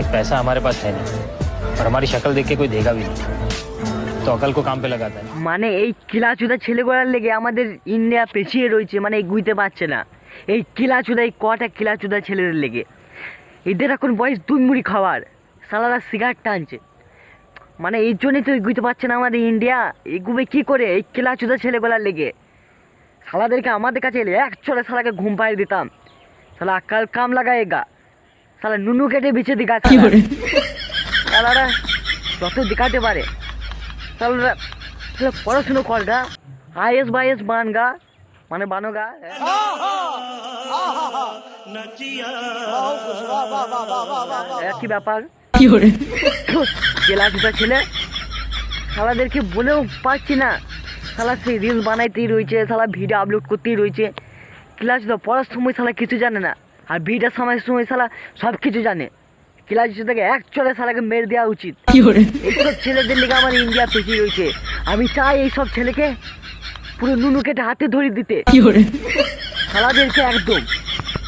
एक पैसा हमारे पास है नहीं और हमारी शक्ल देख के कोई देगा भी नहीं, तो अकल को काम पे लगाता है। মানে এই কিলাচুদা ছেলেগুলোর লেগে আমাদের ইন্ডিয়া পেছিয়ে রয়েছে, মানে এগুইতে পারছে না। এই কিলাচুদা, এই কটা কিলাচুদা ছেলেদের লেগে এদের এখন বয়স 2 মুড়ি খাওয়ার, সালারা সিগারেট টানছে, মানে এই জন্যই তো এগুইতে পারছে না আমাদের ইন্ডিয়া। এগুবে কী করে এই কিলাচুদা ছেলেগুলোর লেগে? সালাদেরকে আমাদের কাছে এলে এক চলে সালাকে ঘুম পাড়িয়ে দিতাম, সালা কাল কাম লাগায়েগা, সালা নুনু কেটে বিছে দিঘা, সালারা যত দেখাতে পারে সালারা পড়াশুনো কর গা, আইএস বাইএস বান গা, মানে বানো গা। কি ব্যাপার জেলা জুতা ছেলে, সালাদেরকে বলেও পারছি না, সালা সেই রিলস বানাইতেই রয়েছে, সালা ভিডিও আপলোড করতেই রয়েছে। ক্লাস পড়ার সময় সালা কিছু জানে না, আর ভিডিওর সময় সালা সব কিছু জানে। ক্লাস থেকে এক চলে সালাকে মেরে দেওয়া উচিত। এইসব ছেলেদের লিগে আমার ইন্ডিয়া পেছিয়ে রয়েছে। আমি চাই এইসব ছেলেকে পুরো নুনু কেটে হাতে ধরে দিতে, সালাদেরকে একদম